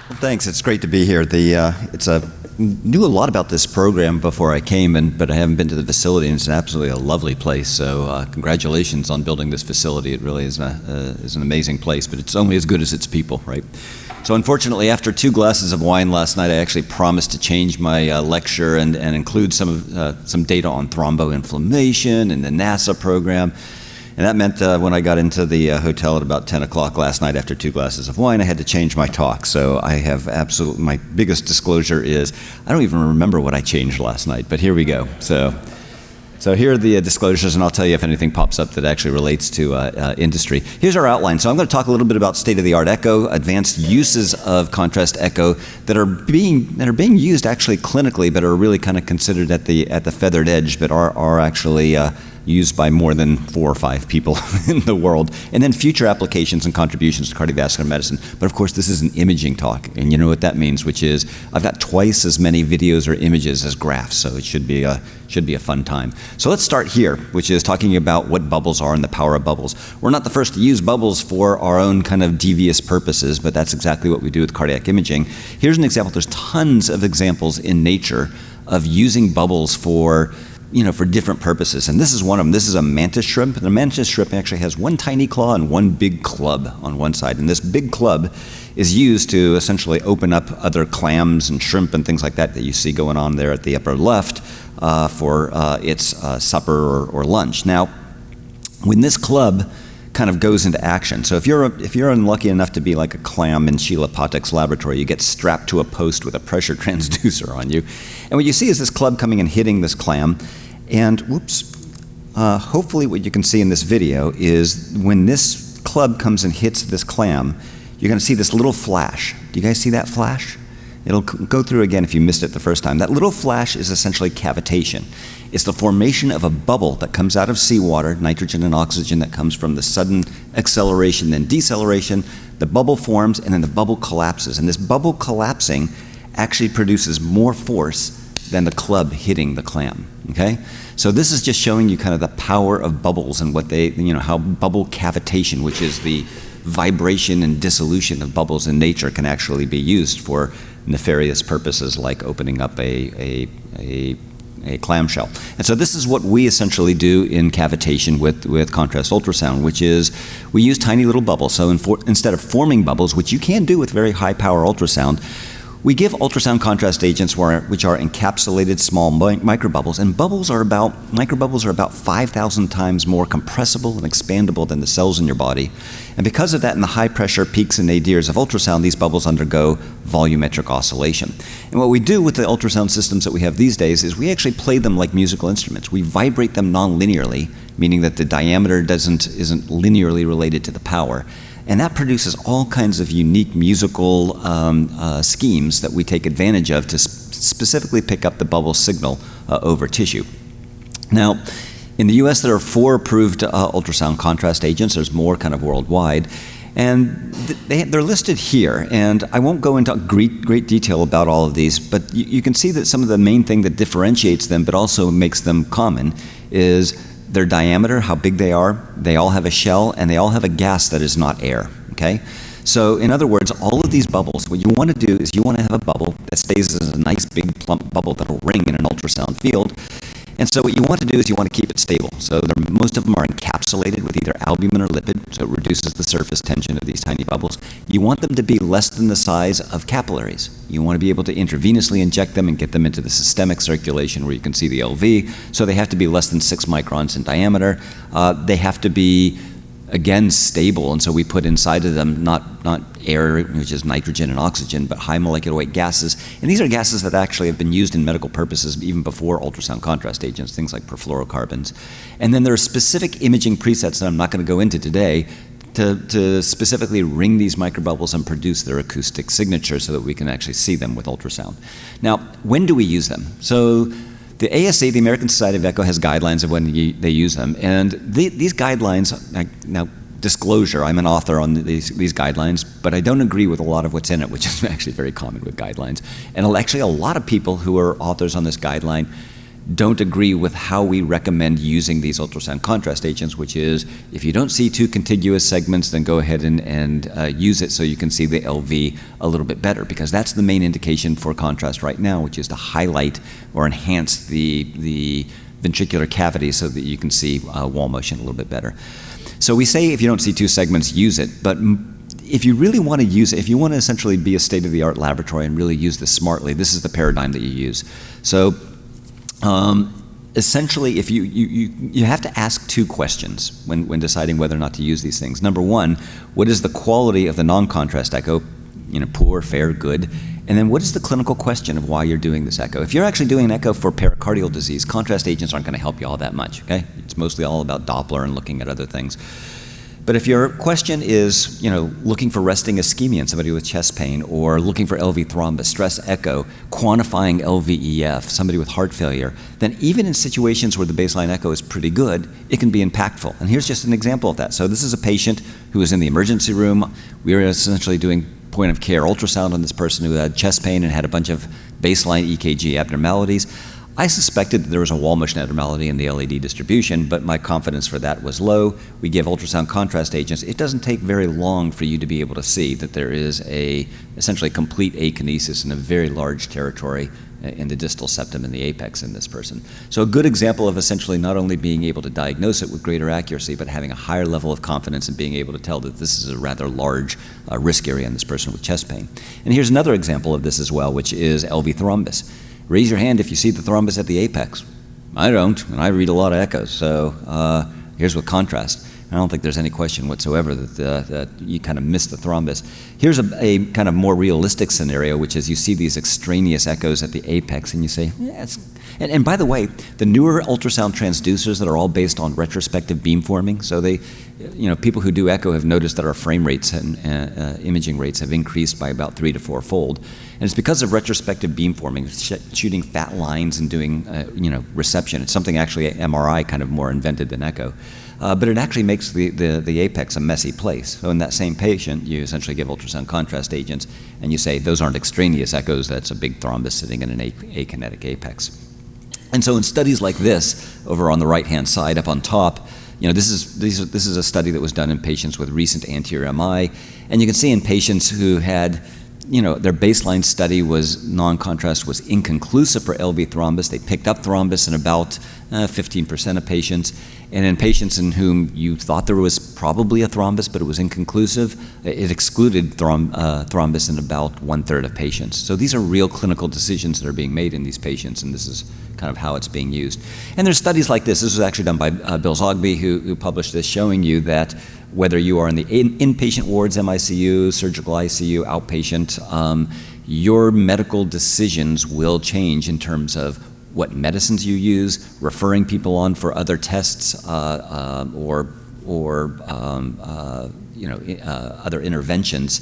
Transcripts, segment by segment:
Well, thanks. It's great to be here. Knew a lot about this program before I came, but I haven't been to the facility, and it's absolutely a lovely place. So congratulations on building this facility. It really is an amazing place, but it's only as good as its people, right? So unfortunately, after 2 glasses of wine last night, I actually promised to change my lecture and include some data on thromboinflammation and the NASA program. And that meant when I got into the hotel at about 10 o'clock last night after 2 glasses of wine, I had to change my talk. So I have my biggest disclosure is I don't even remember what I changed last night, but here we go. So here are the disclosures, and I'll tell you if anything pops up that actually relates to industry. Here's our outline. So I'm going to talk a little bit about state-of-the-art echo, advanced uses of contrast echo that are being used actually clinically, but are really kind of considered at the feathered edge, but are actually used by more than 4 or 5 people in the world, and then future applications and contributions to cardiovascular medicine. But of course, this is an imaging talk, and you know what that means, which is I've got twice as many videos or images as graphs, so it should be a fun time. So let's start here, which is talking about what bubbles are and the power of bubbles. We're not the first to use bubbles for our own kind of devious purposes, but that's exactly what we do with cardiac imaging. Here's an example. There's tons of examples in nature of using bubbles for different purposes. And this is one of them. This is a mantis shrimp. And the mantis shrimp actually has one tiny claw and one big club on one side. And this big club is used to essentially open up other clams and shrimp and things like that you see going on there at the upper left for its supper or lunch. Now, when this club kind of goes into action. So if you're unlucky enough to be like a clam in Sheila Patek's laboratory, you get strapped to a post with a pressure transducer on you. And what you see is this club coming and hitting this clam. And hopefully what you can see in this video is when this club comes and hits this clam, you're going to see this little flash. Do you guys see that flash? It'll go through again if you missed it the first time. That little flash is essentially cavitation. It's the formation of a bubble that comes out of seawater, nitrogen and oxygen, that comes from the sudden acceleration, then deceleration. The bubble forms, and then the bubble collapses. And this bubble collapsing actually produces more force than the club hitting the clam, okay? So this is just showing you kind of the power of bubbles and what how bubble cavitation, which is the vibration and dissolution of bubbles in nature, can actually be used for nefarious purposes like opening up a clamshell. And so this is what we essentially do in cavitation with contrast ultrasound, which is we use tiny little bubbles. So instead of forming bubbles, which you can do with very high power ultrasound, we give ultrasound contrast agents which are encapsulated small microbubbles, and microbubbles are about 5,000 times more compressible and expandable than the cells in your body. And because of that, in the high pressure peaks and nadirs of ultrasound, these bubbles undergo volumetric oscillation. And what we do with the ultrasound systems that we have these days is we actually play them like musical instruments. We vibrate them non-linearly, meaning that the diameter isn't linearly related to the power. And that produces all kinds of unique musical schemes that we take advantage of to specifically pick up the bubble signal over tissue. Now, in the US, there are 4 approved ultrasound contrast agents. There's more kind of worldwide. And they're listed here. And I won't go into great detail about all of these, but you can see that some of the main thing that differentiates them, but also makes them common, is their diameter, how big they are. They all have a shell, and they all have a gas that is not air, okay? So in other words, all of these bubbles, what you want to do is you want to have a bubble that stays as a nice big plump bubble that'll ring in an ultrasound field. And so what you want to do is you want to keep it stable. So most of them are encapsulated with either albumin or lipid, so it reduces the surface tension of these tiny bubbles. You want them to be less than the size of capillaries. You want to be able to intravenously inject them and get them into the systemic circulation where you can see the LV. So they have to be less than 6 microns in diameter. They have to be, again, stable, and so we put inside of them not air, which is nitrogen and oxygen, but high molecular weight gases. And these are gases that actually have been used in medical purposes even before ultrasound contrast agents, things like perfluorocarbons. And then there are specific imaging presets that I'm not going to go into today to specifically ring these microbubbles and produce their acoustic signature so that we can actually see them with ultrasound. Now, when do we use them? So the ASA, the American Society of Echo, has guidelines of when they use them. And these guidelines, now disclosure, I'm an author on these guidelines, but I don't agree with a lot of what's in it, which is actually very common with guidelines. And actually a lot of people who are authors on this guideline don't agree with how we recommend using these ultrasound contrast agents, which is if you don't see two contiguous segments, then go ahead and use it so you can see the LV a little bit better, because that's the main indication for contrast right now, which is to highlight or enhance the ventricular cavity so that you can see wall motion a little bit better. So we say if you don't see two segments, use it, but if you really want to use it, if you want to essentially be a state-of-the-art laboratory and really use this smartly, this is the paradigm that you use. So essentially, if you have to ask two questions when deciding whether or not to use these things. Number one, what is the quality of the non-contrast echo? Poor, fair, good. And then what is the clinical question of why you're doing this echo? If you're actually doing an echo for pericardial disease, contrast agents aren't going to help you all that much, okay? It's mostly all about Doppler and looking at other things. But if your question is, looking for resting ischemia in somebody with chest pain, or looking for LV thrombus, stress echo, quantifying LVEF, somebody with heart failure, then even in situations where the baseline echo is pretty good, it can be impactful. And here's just an example of that. So this is a patient who was in the emergency room. We were essentially doing point of care ultrasound on this person who had chest pain and had a bunch of baseline EKG abnormalities. I suspected that there was a wall motion abnormality in the LAD distribution, but my confidence for that was low. We give ultrasound contrast agents. It doesn't take very long for you to be able to see that there is essentially complete akinesis in a very large territory in the distal septum and the apex in this person. So a good example of essentially not only being able to diagnose it with greater accuracy, but having a higher level of confidence in being able to tell that this is a rather large risk area in this person with chest pain. And here's another example of this as well, which is LV thrombus. Raise your hand if you see the thrombus at the apex. I don't, and I read a lot of echoes, so here's with contrast. I don't think there's any question whatsoever that you kind of miss the thrombus. Here's a kind of more realistic scenario, which is you see these extraneous echoes at the apex, and you say, yeah, and by the way, the newer ultrasound transducers that are all based on retrospective beamforming, so they, people who do echo have noticed that our frame rates and imaging rates have increased by about 3 to 4-fold. And it's because of retrospective beamforming, shooting fat lines and doing, reception. It's something actually MRI kind of more invented than echo. But it actually makes the apex a messy place. So in that same patient, you essentially give ultrasound contrast agents, and you say, those aren't extraneous echoes, that's a big thrombus sitting in an akinetic apex. And so in studies like this, over on the right-hand side, up on top, this is a study that was done in patients with recent anterior MI, and you can see in patients who had, their baseline study was non-contrast was inconclusive for LV thrombus. They picked up thrombus in about 15% of patients. And in patients in whom you thought there was probably a thrombus, but it was inconclusive, it excluded thrombus in about 1/3 of patients. So these are real clinical decisions that are being made in these patients, and this is kind of how it's being used. And there's studies like this. This was actually done by Bill Zogby, who published this, showing you that whether you are in the inpatient wards, MICU, surgical ICU, outpatient, your medical decisions will change in terms of what medicines you use, referring people on for other tests, or other interventions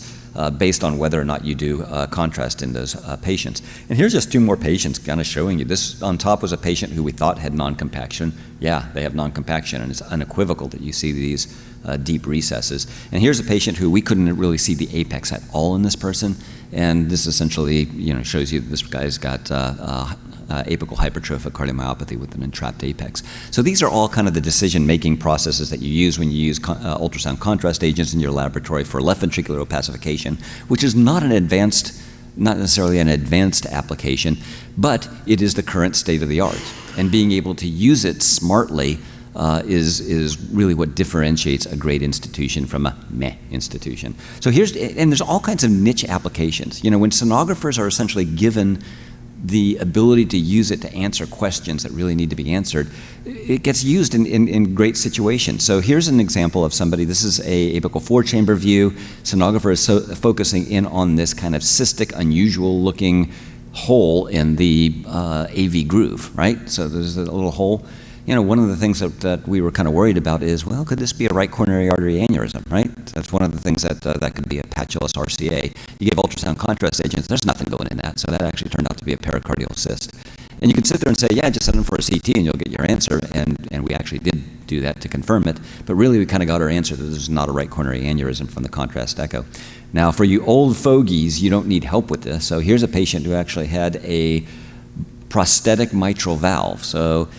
based on whether or not you do contrast in those patients. And here's just two more patients kind of showing you. This on top was a patient who we thought had non-compaction. Yeah, they have non-compaction, and it's unequivocal that you see these deep recesses. And here's a patient who we couldn't really see the apex at all in this person, and this essentially shows you that this guy's got apical hypertrophic cardiomyopathy with an entrapped apex. So these are all kind of the decision-making processes that you use when you use ultrasound contrast agents in your laboratory for left ventricular opacification, which is not necessarily an advanced application, but it is the current state of the art. And being able to use it smartly is really what differentiates a great institution from a meh institution. So there's all kinds of niche applications. When sonographers are essentially given the ability to use it to answer questions that really need to be answered, it gets used in great situations. So here's an example of somebody. This is a apical 4-chamber view. Sonographer is focusing in on this kind of cystic, unusual looking hole in the AV groove, right? So there's a little hole. One of the things that we were kind of worried about is, well, could this be a right coronary artery aneurysm, right? That's one of the things that could be a patulous RCA. You give ultrasound contrast agents, there's nothing going in that, so that actually turned out to be a pericardial cyst. And you can sit there and say, yeah, just send them for a CT and you'll get your answer, and we actually did do that to confirm it, but really we kind of got our answer that this is not a right coronary aneurysm from the contrast echo. Now, for you old fogies, you don't need help with this. So here's a patient who actually had a prosthetic mitral valve. So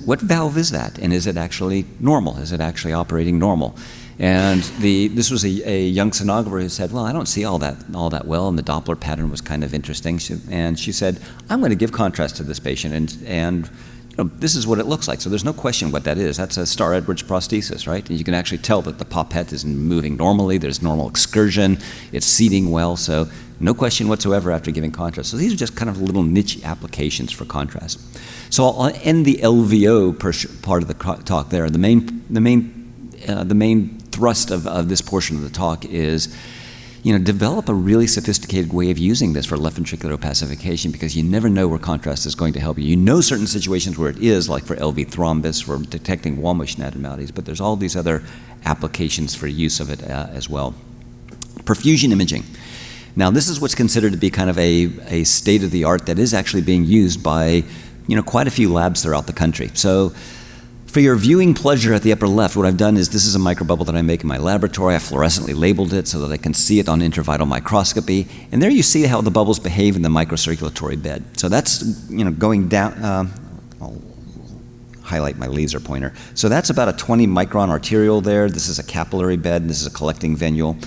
what valve is that? And is it actually normal? Is it actually operating normal? And this was a young sonographer who said, well, I don't see all that well, and the Doppler pattern was kind of interesting. And she said, I'm going to give contrast to this patient, and this is what it looks like. So there's no question what that is. That's a Starr-Edwards prosthesis, right? And you can actually tell that the poppet is moving normally. There's normal excursion. It's seating well. So no question whatsoever after giving contrast. So these are just kind of little niche applications for contrast. So I'll end the LVO part of the talk there. The main thrust of this portion of the talk is, develop a really sophisticated way of using this for left ventricular opacification, because you never know where contrast is going to help you. You know certain situations where it is, like for LV thrombus, for detecting wall motion abnormalities, but there's all these other applications for use of it as well. Perfusion imaging. Now, this is what's considered to be kind of a state-of-the-art that is actually being used by, quite a few labs throughout the country. So, for your viewing pleasure at the upper left, what I've done is this is a microbubble that I make in my laboratory. I fluorescently labeled it so that I can see it on intravital microscopy. And there you see how the bubbles behave in the microcirculatory bed. So that's, going down, I'll highlight my laser pointer. So that's about a 20 micron arteriole there. This is a capillary bed. This is a collecting venule.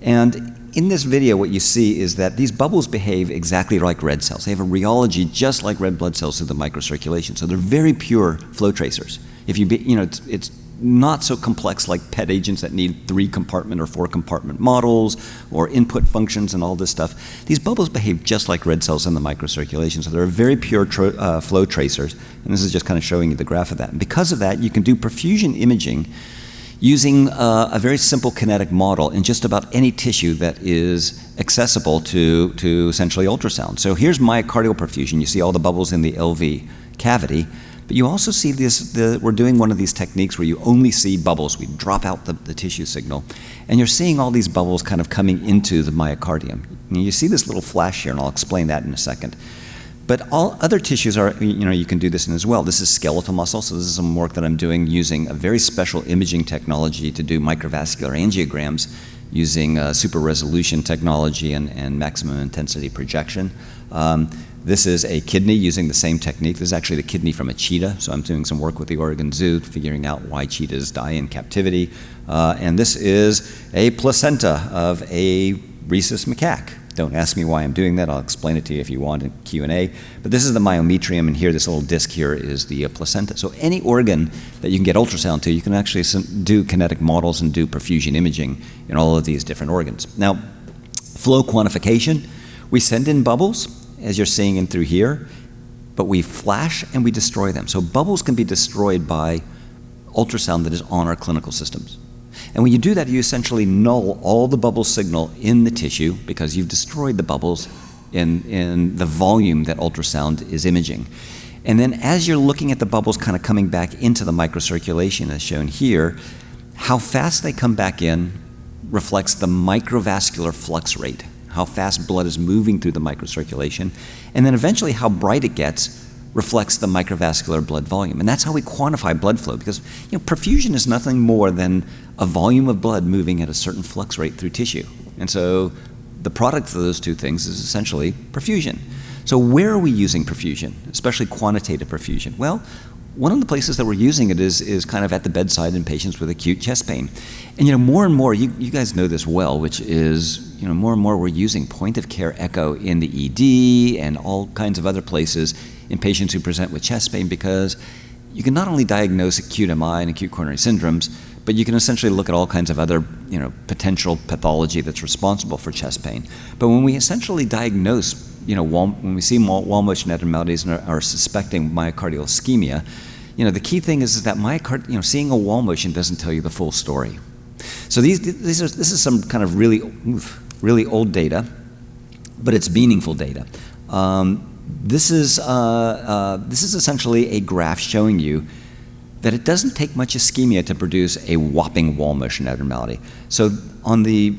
And in this video, what you see is that these bubbles behave exactly like red cells. They have a rheology just like red blood cells through the microcirculation. So they're very pure flow tracers. It's not so complex like PET agents that need 3-compartment or 4-compartment models or input functions and all this stuff. These bubbles behave just like red cells in the microcirculation, so they're very pure flow tracers, and this is just kind of showing you the graph of that. And because of that, you can do perfusion imaging using a very simple kinetic model in just about any tissue that is accessible to essentially ultrasound. So here's myocardial perfusion. You see all the bubbles in the LV cavity. But you also see this, we're doing one of these techniques where you only see bubbles. We drop out the tissue signal. And you're seeing all these bubbles kind of coming into the myocardium. And you see this little flash here, and I'll explain that in a second. But all other tissues are, you can do this in as well. This is skeletal muscle, so this is some work that I'm doing using a very special imaging technology to do microvascular angiograms using super resolution technology and maximum intensity projection. This is a kidney using the same technique. This is actually the kidney from a cheetah, so I'm doing some work with the Oregon Zoo, figuring out why cheetahs die in captivity. And this is a placenta of a rhesus macaque. Don't ask me why I'm doing that. I'll explain it to you if you want in Q&A. But this is the myometrium, and here, this little disc here is the placenta. So any organ that you can get ultrasound to, you can actually do kinetic models and do perfusion imaging in all of these different organs. Now, flow quantification, we send in bubbles, as you're seeing in through here, but we flash and we destroy them. So bubbles can be destroyed by ultrasound that is on our clinical systems. And when you do that, you essentially null all the bubble signal in the tissue because you've destroyed the bubbles in the volume that ultrasound is imaging. And then as you're looking at the bubbles kind of coming back into the microcirculation as shown here, how fast they come back in reflects the microvascular flux rate, how fast blood is moving through the microcirculation, and then eventually how bright it gets reflects the microvascular blood volume. And that's how we quantify blood flow, because perfusion is nothing more than a volume of blood moving at a certain flux rate through tissue. And so the product of those two things is essentially perfusion. So where are we using perfusion, especially quantitative perfusion? Well, one of the places that we're using it is kind of at the bedside in patients with acute chest pain. And more and more, you guys know this well, which is more and more we're using point-of-care echo in the ED and all kinds of other places in patients who present with chest pain, because you can not only diagnose acute MI and acute coronary syndromes, but you can essentially look at all kinds of other potential pathology that's responsible for chest pain. But when we essentially diagnose when we see wall motion abnormalities and are suspecting myocardial ischemia, the key thing is that seeing a wall motion doesn't tell you the full story. So this is some kind of really old data, but it's meaningful data. This is essentially a graph showing you that it doesn't take much ischemia to produce a whopping wall motion abnormality. So on the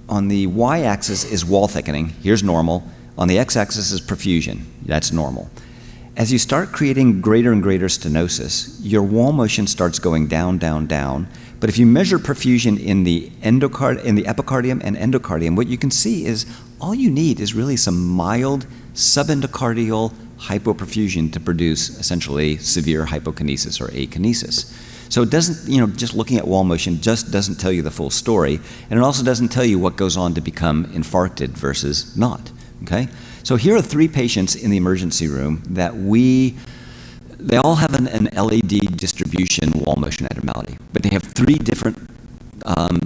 y-axis is wall thickening. Here's normal. On the x-axis is perfusion. That's normal. As you start creating greater and greater stenosis, your wall motion starts going down, down, down. But if you measure perfusion in the epicardium and endocardium, what you can see is all you need is really some mild subendocardial hypoperfusion to produce essentially severe hypokinesis or akinesis. So it doesn't, just looking at wall motion just doesn't tell you the full story, and it also doesn't tell you what goes on to become infarcted versus not, okay? So here are 3 patients in the emergency room that they all have an LAD distribution wall motion abnormality, but they have 3 different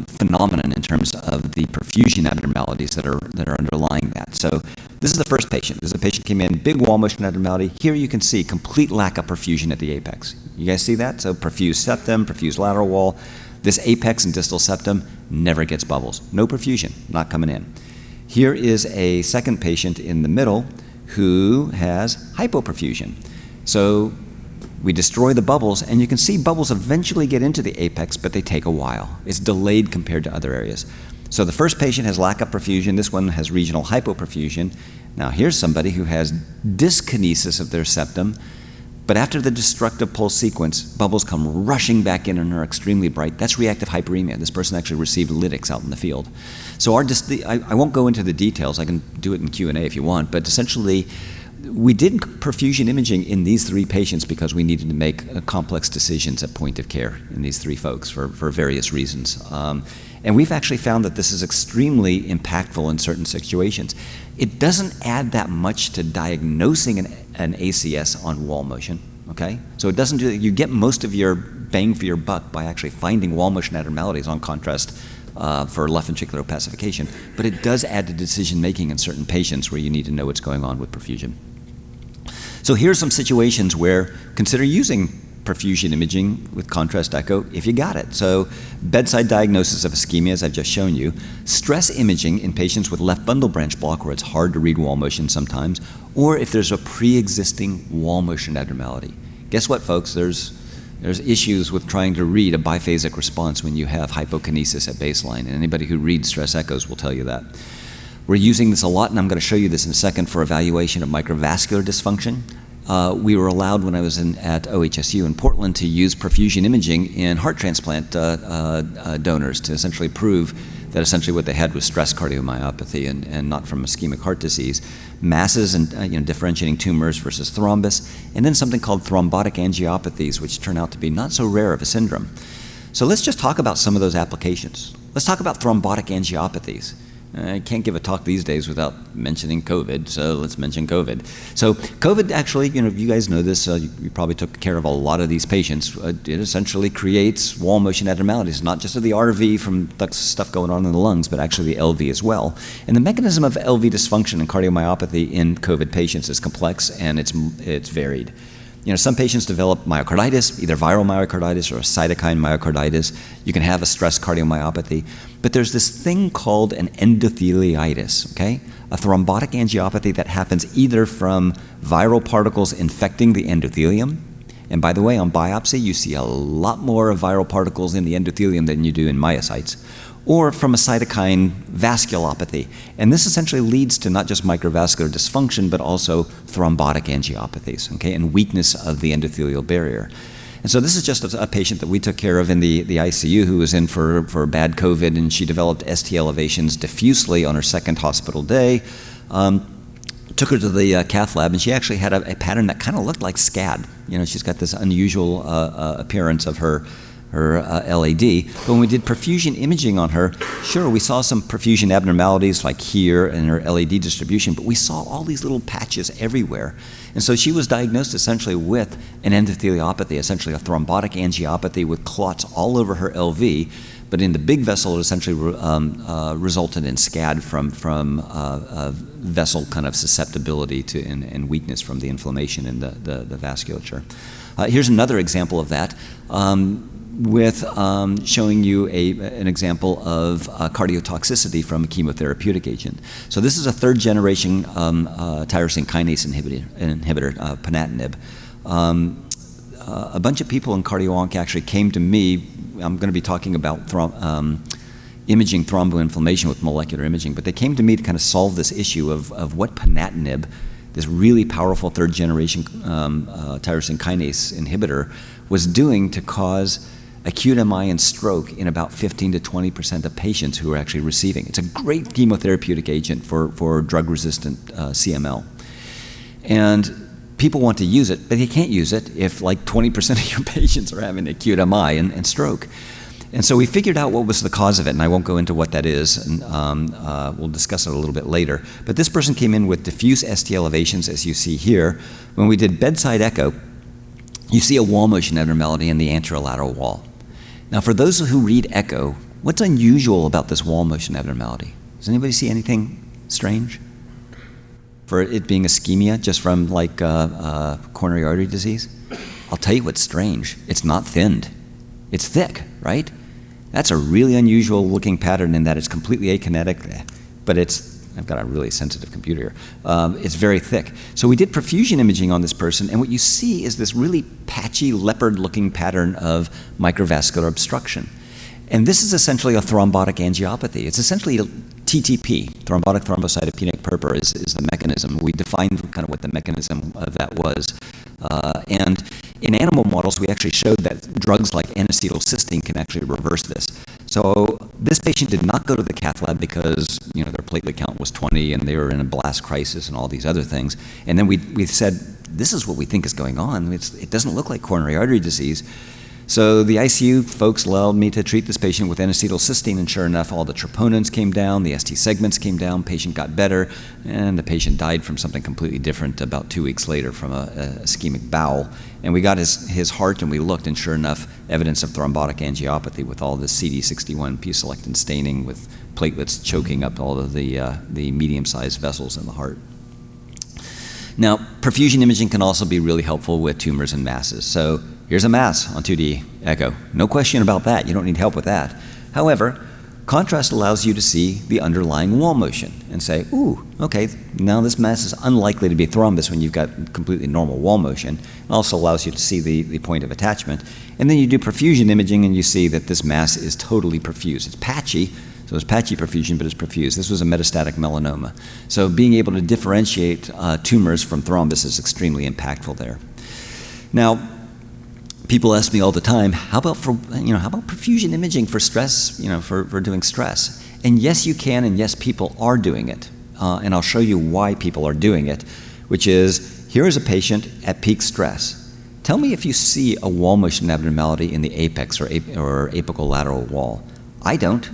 phenomenon in terms of the perfusion abnormalities that are underlying that. So this is the first patient. This is a patient came in, big wall motion abnormality. Here you can see complete lack of perfusion at the apex. You guys see that? So perfused septum, perfused lateral wall. This apex and distal septum never gets bubbles. No perfusion, not coming in. Here is a second patient in the middle who has hypoperfusion. So we destroy the bubbles, and you can see bubbles eventually get into the apex, but they take a while. It's delayed compared to other areas. So the first patient has lack of perfusion. This one has regional hypoperfusion. Now here's somebody who has dyskinesis of their septum, but after the destructive pulse sequence, bubbles come rushing back in and are extremely bright. That's reactive hyperemia. This person actually received lytics out in the field. So I won't go into the details. I can do it in Q&A if you want, but essentially, we did perfusion imaging in these 3 patients because we needed to make complex decisions at point of care in these 3 folks for various reasons. And we've actually found that this is extremely impactful in certain situations. It doesn't add that much to diagnosing an ACS on wall motion, okay? So it doesn't do that. You get most of your bang for your buck by actually finding wall motion abnormalities on contrast for left ventricular opacification, but it does add to decision making in certain patients where you need to know what's going on with perfusion. So here's some situations where consider using perfusion imaging with contrast echo if you got it. So bedside diagnosis of ischemia, as I've just shown you, stress imaging in patients with left bundle branch block where it's hard to read wall motion sometimes, or if there's a pre-existing wall motion abnormality. Guess what, folks? There's issues with trying to read a biphasic response when you have hypokinesis at baseline, and anybody who reads stress echoes will tell you that. We're using this a lot, and I'm going to show you this in a second for evaluation of microvascular dysfunction. We were allowed when I was at OHSU in Portland to use perfusion imaging in heart transplant donors to essentially prove that essentially what they had was stress cardiomyopathy and not from ischemic heart disease. Masses and differentiating tumors versus thrombus, and then something called thrombotic angiopathies, which turn out to be not so rare of a syndrome. So let's just talk about some of those applications. Let's talk about thrombotic angiopathies. I can't give a talk these days without mentioning COVID, so let's mention COVID. So COVID actually, you guys know this, you probably took care of a lot of these patients. It essentially creates wall motion abnormalities, not just of the RV from the stuff going on in the lungs, but actually the LV as well. And the mechanism of LV dysfunction and cardiomyopathy in COVID patients is complex and it's varied. Some patients develop myocarditis, either viral myocarditis or a cytokine myocarditis. You can have a stress cardiomyopathy. But there's this thing called an endotheliitis, okay? A thrombotic angiopathy that happens either from viral particles infecting the endothelium. And by the way, on biopsy, you see a lot more of viral particles in the endothelium than you do in myocytes. Or from a cytokine vasculopathy. And this essentially leads to not just microvascular dysfunction, but also thrombotic angiopathies, okay, and weakness of the endothelial barrier. And so this is just a patient that we took care of in the ICU who was in for bad COVID, and she developed ST elevations diffusely on her second hospital day. Took her to the cath lab, and she actually had a pattern that kind of looked like SCAD. She's got this unusual appearance of her LAD, but when we did perfusion imaging on her, sure, we saw some perfusion abnormalities like here in her LAD distribution, but we saw all these little patches everywhere. And so she was diagnosed essentially with an endotheliopathy, essentially a thrombotic angiopathy with clots all over her LV, but in the big vessel it essentially resulted in SCAD from vessel kind of susceptibility to and weakness from the inflammation in the vasculature. Here's another example of that. With showing you an example of cardiotoxicity from a chemotherapeutic agent. So this is a third generation tyrosine kinase inhibitor, ponatinib. A bunch of people in cardio-onc actually came to me. I'm going to be talking about imaging thromboinflammation with molecular imaging, but they came to me to kind of solve this issue of what ponatinib, this really powerful third generation tyrosine kinase inhibitor, was doing to cause acute MI and stroke in about 15 to 20% of patients who are actually receiving. It's a great chemotherapeutic agent for drug-resistant CML. And people want to use it, but they can't use it if like 20% of your patients are having acute MI and stroke. And so we figured out what was the cause of it, and I won't go into what that is, and we'll discuss it a little bit later. But this person came in with diffuse ST elevations, as you see here. When we did bedside echo, you see a wall motion abnormality in the anterolateral wall. Now, for those who read echo, what's unusual about this wall motion abnormality? Does anybody see anything strange? For it being ischemia, just from like coronary artery disease? I'll tell you what's strange. It's not thinned. It's thick, right? That's a really unusual looking pattern in that it's completely akinetic, but I've got a really sensitive computer here. It's very thick. So we did perfusion imaging on this person, and what you see is this really patchy leopard-looking pattern of microvascular obstruction. And this is essentially a thrombotic angiopathy. It's essentially a TTP, thrombotic thrombocytopenic purpura is the mechanism. We defined kind of what the mechanism of that was. And in animal models, we actually showed that drugs like N-acetylcysteine can actually reverse this. So this patient did not go to the cath lab because their platelet count was 20 and they were in a blast crisis and all these other things. And then we said, this is what we think is going on. It doesn't look like coronary artery disease. So the ICU folks allowed me to treat this patient with N-acetylcysteine, and sure enough, all the troponins came down, the ST segments came down, patient got better, and the patient died from something completely different about 2 weeks later from a ischemic bowel. And we got his heart, and we looked, and sure enough, evidence of thrombotic angiopathy with all the CD61 p-selectin staining with platelets choking up all of the medium-sized vessels in the heart. Now, perfusion imaging can also be really helpful with tumors and masses. So here's a mass on 2D echo. No question about that. You don't need help with that. However, contrast allows you to see the underlying wall motion and say, ooh, okay, now this mass is unlikely to be thrombus when you've got completely normal wall motion. It also allows you to see the point of attachment. And then you do perfusion imaging and you see that this mass is totally perfused. It's patchy, so it's patchy perfusion, but it's perfused. This was a metastatic melanoma. So being able to differentiate tumors from thrombus is extremely impactful there. Now, people ask me all the time, how about perfusion imaging for stress, for doing stress? And yes, you can, and yes, people are doing it. And I'll show you why people are doing it, which is, here is a patient at peak stress. Tell me if you see a wall motion abnormality in the apex or apical lateral wall. I don't.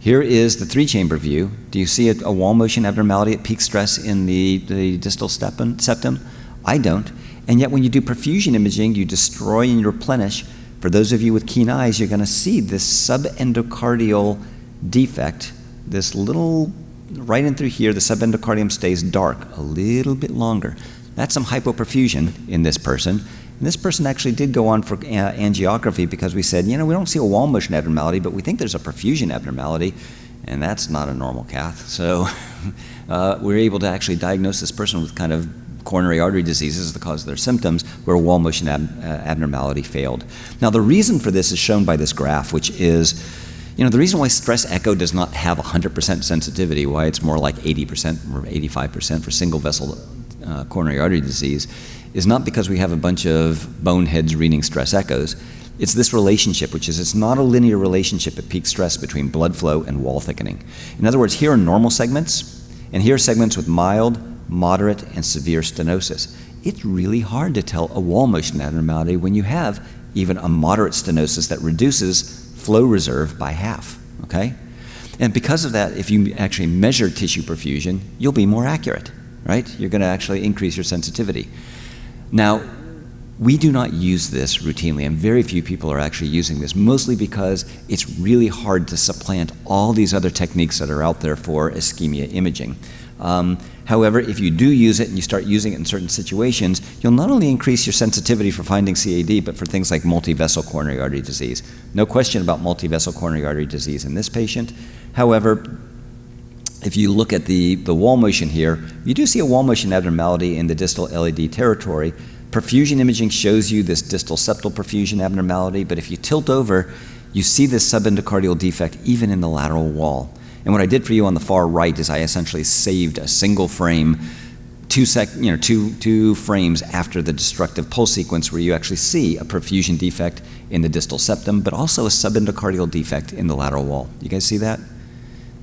Here is the 3-chamber view. Do you see a wall motion abnormality at peak stress in the distal septum? I don't. And yet when you do perfusion imaging, you destroy and you replenish. For those of you with keen eyes, you're going to see this subendocardial defect, this little, right in through here, the subendocardium stays dark a little bit longer. That's some hypoperfusion in this person. And this person actually did go on for angiography because we said, we don't see a wall motion abnormality, but we think there's a perfusion abnormality, and that's not a normal cath. So we're able to actually diagnose this person with kind of coronary artery disease as the cause of their symptoms, where wall motion abnormality failed. Now, the reason for this is shown by this graph, which is, the reason why stress echo does not have 100% sensitivity, why it's more like 80% or 85% for single vessel coronary artery disease, is not because we have a bunch of boneheads reading stress echoes. It's this relationship, which is it's not a linear relationship at peak stress between blood flow and wall thickening. In other words, here are normal segments, and here are segments with mild, moderate, and severe stenosis. It's really hard to tell a wall motion abnormality when you have even a moderate stenosis that reduces flow reserve by half, okay? And because of that, if you actually measure tissue perfusion, you'll be more accurate, right? You're going to actually increase your sensitivity. Now, we do not use this routinely, and very few people are actually using this, mostly because it's really hard to supplant all these other techniques that are out there for ischemia imaging. However, if you do use it and you start using it in certain situations, you'll not only increase your sensitivity for finding CAD, but for things like multivessel coronary artery disease. No question about multivessel coronary artery disease in this patient. However, if you look at the wall motion here, you do see a wall motion abnormality in the distal LAD territory. Perfusion imaging shows you this distal septal perfusion abnormality, but if you tilt over, you see this subendocardial defect even in the lateral wall. And what I did for you on the far right is I essentially saved a single frame, two frames after the destructive pulse sequence, where you actually see a perfusion defect in the distal septum, but also a subendocardial defect in the lateral wall. You guys see that?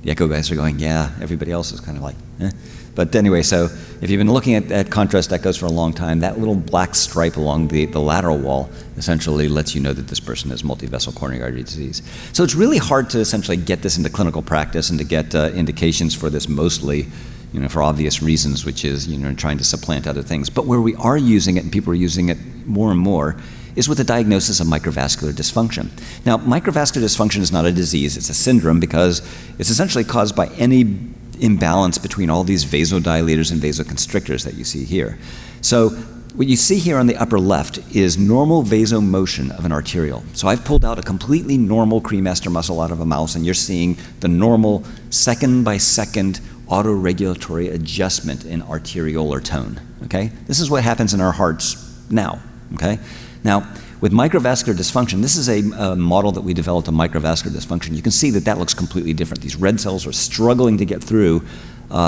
The echo guys are going, yeah. Everybody else is kind of like, eh. But anyway, so if you've been looking at contrast echoes for a long time, that little black stripe along the lateral wall essentially lets you know that this person has multivessel coronary artery disease. So it's really hard to essentially get this into clinical practice and to get indications for this mostly, for obvious reasons, which is, trying to supplant other things. But where we are using it, and people are using it more and more, is with the diagnosis of microvascular dysfunction. Now, microvascular dysfunction is not a disease, it's a syndrome because it's essentially caused by any imbalance between all these vasodilators and vasoconstrictors that you see here. So what you see here on the upper left is normal vasomotion of an arteriole. So I've pulled out a completely normal cremaster muscle out of a mouse, and you're seeing the normal second by second autoregulatory adjustment in arteriolar tone, okay? This is what happens in our hearts now, okay? Now, with microvascular dysfunction, this is a model that we developed of microvascular dysfunction. You can see that that looks completely different. These red cells are struggling to get through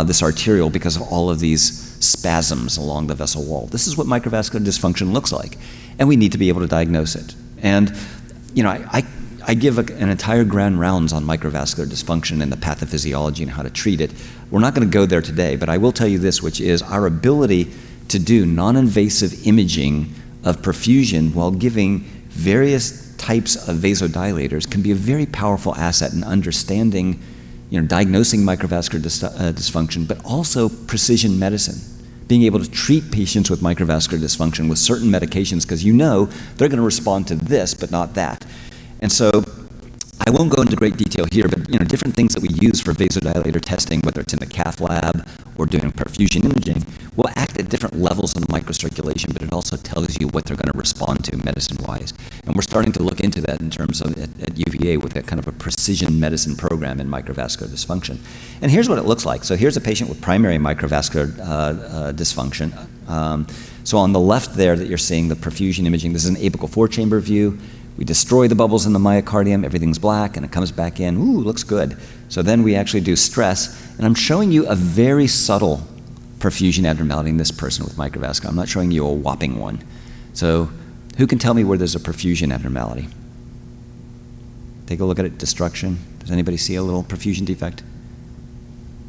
this arteriole because of all of these spasms along the vessel wall. This is what microvascular dysfunction looks like, and we need to be able to diagnose it. And, I give an entire grand rounds on microvascular dysfunction and the pathophysiology and how to treat it. We're not going to go there today, but I will tell you this, which is our ability to do non-invasive imaging of perfusion while giving various types of vasodilators can be a very powerful asset in understanding, diagnosing microvascular dysfunction, but also precision medicine. Being able to treat patients with microvascular dysfunction with certain medications because they're going to respond to this, but not that. And so I won't go into great detail here, but different things that we use for vasodilator testing, whether it's in the cath lab or doing perfusion imaging, will act at different levels in microcirculation, but it also tells you what they're going to respond to medicine-wise. And we're starting to look into that in terms of at UVA with a kind of a precision medicine program in microvascular dysfunction. And here's what it looks like. So here's a patient with primary microvascular dysfunction. So on the left there that you're seeing the perfusion imaging, this is an apical four-chamber view. We destroy the bubbles in the myocardium, everything's black, and it comes back in, ooh, looks good. So then we actually do stress, and I'm showing you a very subtle perfusion abnormality in this person with microvascular. I'm not showing you a whopping one. So who can tell me where there's a perfusion abnormality? Take a look at it, destruction. Does anybody see a little perfusion defect?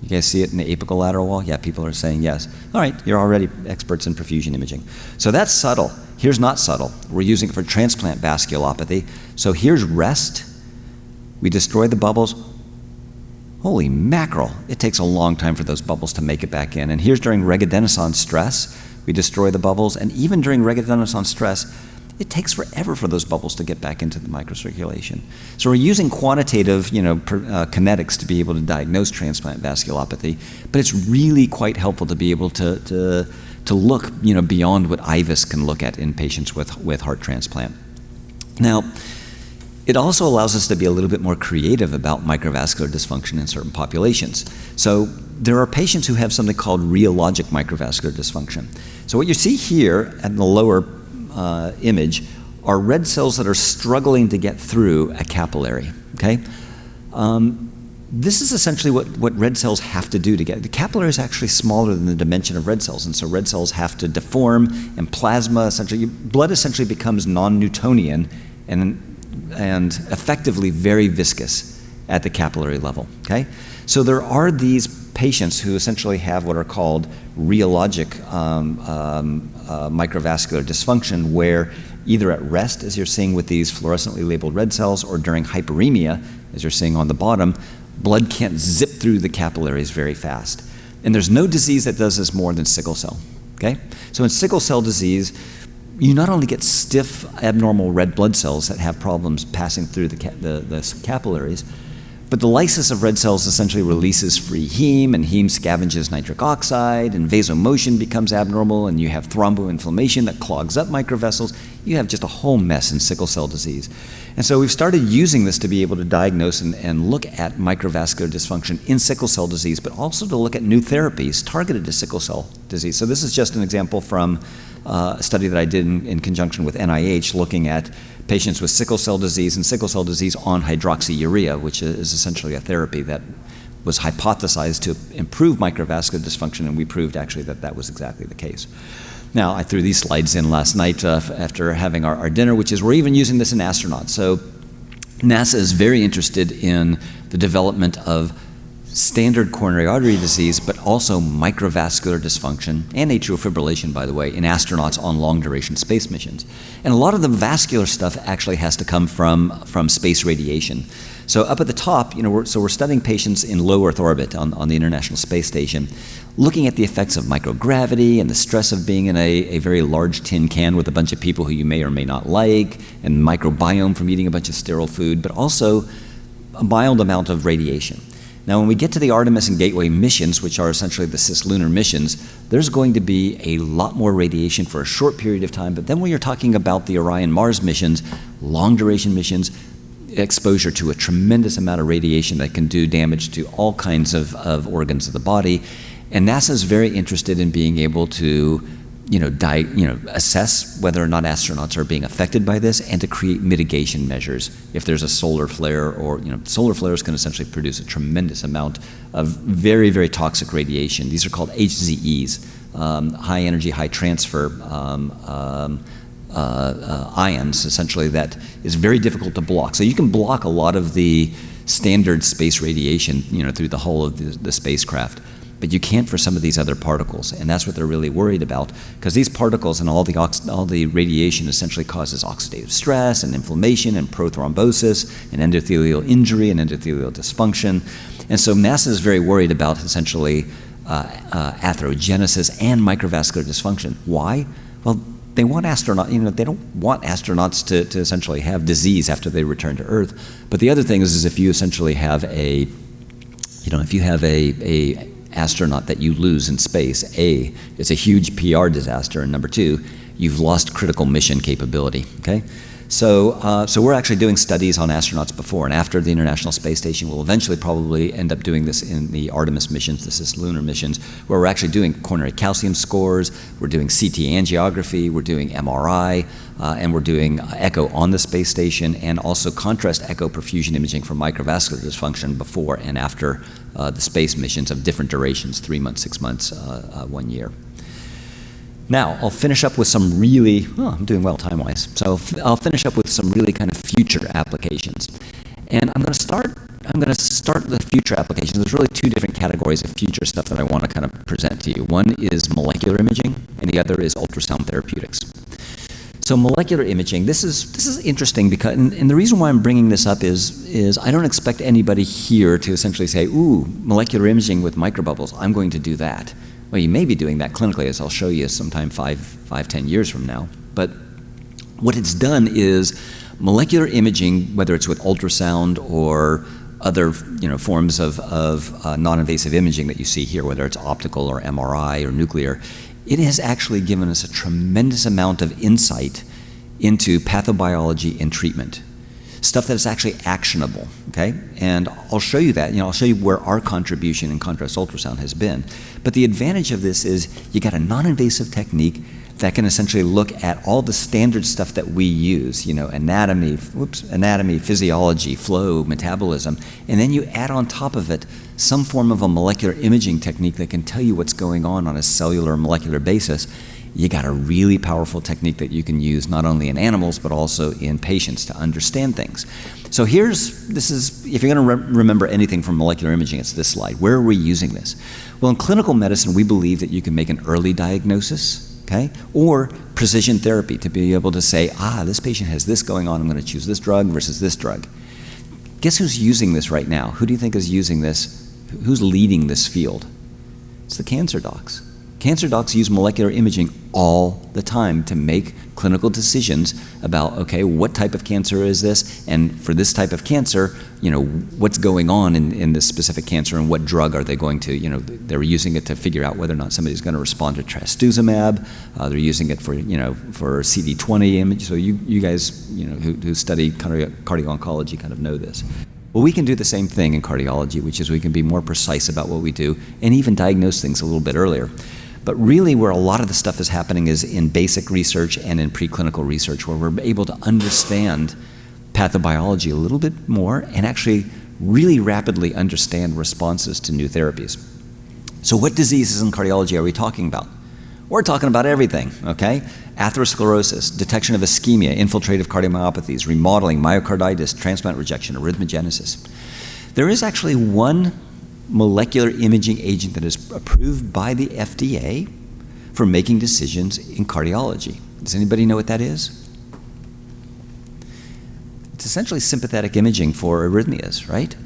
You guys see it in the apical lateral wall? Yeah, people are saying yes. All right, you're already experts in perfusion imaging. So that's subtle. Here's not subtle. We're using it for transplant vasculopathy. So here's rest. We destroy the bubbles. Holy mackerel. It takes a long time for those bubbles to make it back in. And here's during regadenoson stress. We destroy the bubbles. And even during regadenoson stress, it takes forever for those bubbles to get back into the microcirculation. So we're using quantitative, kinetics to be able to diagnose transplant vasculopathy, but it's really quite helpful to be able to look, beyond what IVUS can look at in patients with heart transplant. Now, it also allows us to be a little bit more creative about microvascular dysfunction in certain populations. So there are patients who have something called rheologic microvascular dysfunction. So what you see here at the lower image are red cells that are struggling to get through a capillary, okay? This is essentially what red cells have to do to get. The capillary is actually smaller than the dimension of red cells, and so red cells have to deform, and plasma essentially, blood essentially becomes non-Newtonian and effectively very viscous at the capillary level, okay? So there are these patients who essentially have what are called rheologic microvascular dysfunction, where either at rest, as you're seeing with these fluorescently labeled red cells, or during hyperemia, as you're seeing on the bottom, blood can't zip through the capillaries very fast. And there's no disease that does this more than sickle cell, okay? So in sickle cell disease, you not only get stiff, abnormal red blood cells that have problems passing through the capillaries, but the lysis of red cells essentially releases free heme, and heme scavenges nitric oxide, and vasomotion becomes abnormal, and you have thromboinflammation that clogs up microvessels. You have just a whole mess in sickle cell disease. And so we've started using this to be able to diagnose and look at microvascular dysfunction in sickle cell disease, but also to look at new therapies targeted to sickle cell disease. So this is just an example from a study that I did in conjunction with NIH, looking at patients with sickle cell disease and sickle cell disease on hydroxyurea, which is essentially a therapy that was hypothesized to improve microvascular dysfunction, and we proved actually that that was exactly the case. Now, I threw these slides in last night after having our dinner, which is we're even using this in astronauts. So NASA is very interested in the development of standard coronary artery disease, but also microvascular dysfunction and atrial fibrillation, by the way, in astronauts on long-duration space missions. And a lot of the vascular stuff actually has to come from space radiation. So up at the top, we're studying patients in low Earth orbit on the International Space Station, looking at the effects of microgravity and the stress of being in a very large tin can with a bunch of people who you may or may not like, and microbiome from eating a bunch of sterile food, but also a mild amount of radiation. Now, when we get to the Artemis and Gateway missions, which are essentially the cislunar missions, there's going to be a lot more radiation for a short period of time. But then when you're talking about the Orion Mars missions, long-duration missions, exposure to a tremendous amount of radiation that can do damage to all kinds of organs of the body. And NASA is very interested in being able to assess whether or not astronauts are being affected by this and to create mitigation measures. If there's a solar flare or, solar flares can essentially produce a tremendous amount of very, very toxic radiation. These are called HZEs, high energy, high transfer ions, essentially, that is very difficult to block. So you can block a lot of the standard space radiation, through the hull of the spacecraft. But you can't for some of these other particles, and that's what they're really worried about, because these particles and all the radiation essentially causes oxidative stress and inflammation and prothrombosis and endothelial injury and endothelial dysfunction. And so NASA is very worried about essentially atherogenesis and microvascular dysfunction. Why? Well, they want astronauts, they don't want astronauts to essentially have disease after they return to Earth. But the other thing is if you essentially have a astronaut that you lose in space, A, it's a huge PR disaster, and number two, you've lost critical mission capability, okay? So we're actually doing studies on astronauts before and after the International Space Station. We'll eventually probably end up doing this in the Artemis missions, the cislunar missions, where we're actually doing coronary calcium scores, we're doing CT angiography, we're doing MRI, and we're doing echo on the space station, and also contrast echo perfusion imaging for microvascular dysfunction before and after the space missions of different durations, 3 months, 6 months, 1 year. Now, I'll finish up with some really, I'm doing well time-wise, so I'll finish up with some really kind of future applications. And I'm going to start the future applications. There's really two different categories of future stuff that I want to kind of present to you. One is molecular imaging, and the other is ultrasound therapeutics. So molecular imaging, this is interesting because, and the reason why I'm bringing this up is I don't expect anybody here to essentially say, ooh, molecular imaging with microbubbles, I'm going to do that. Well, you may be doing that clinically, as I'll show you sometime 10 years from now. But what it's done is molecular imaging, whether it's with ultrasound or other forms of non-invasive imaging that you see here, whether it's optical or MRI or nuclear, it has actually given us a tremendous amount of insight into pathobiology and treatment. Stuff that is actually actionable, okay? And I'll show you that. I'll show you where our contribution in contrast ultrasound has been. But the advantage of this is you got a non-invasive technique that can essentially look at all the standard stuff that we use, anatomy, physiology, flow, metabolism, and then you add on top of it some form of a molecular imaging technique that can tell you what's going on a cellular molecular basis. You got a really powerful technique that you can use not only in animals but also in patients to understand things. So if you're going to remember anything from molecular imaging, it's this slide. Where are we using this? Well, in clinical medicine, we believe that you can make an early diagnosis, okay, or precision therapy to be able to say, this patient has this going on, I'm going to choose this drug versus this drug. Guess who's using this right now? Who do you think is using this? Who's leading this field? It's the cancer docs. Cancer docs use molecular imaging all the time to make clinical decisions about, okay, what type of cancer is this? And for this type of cancer, what's going on in this specific cancer and what drug are they going to, they're using it to figure out whether or not somebody's going to respond to trastuzumab. They're using it for CD20 image. So you guys, who study cardio-oncology kind of know this. Well, we can do the same thing in cardiology, which is we can be more precise about what we do and even diagnose things a little bit earlier. But really where a lot of the stuff is happening is in basic research and in preclinical research, where we're able to understand pathobiology a little bit more and actually really rapidly understand responses to new therapies. So what diseases in cardiology are we talking about? We're talking about everything, okay? Atherosclerosis, detection of ischemia, infiltrative cardiomyopathies, remodeling, myocarditis, transplant rejection, arrhythmogenesis. There is actually one molecular imaging agent that is approved by the FDA for making decisions in cardiology. Does anybody know what that is? It's essentially sympathetic imaging for arrhythmias, right?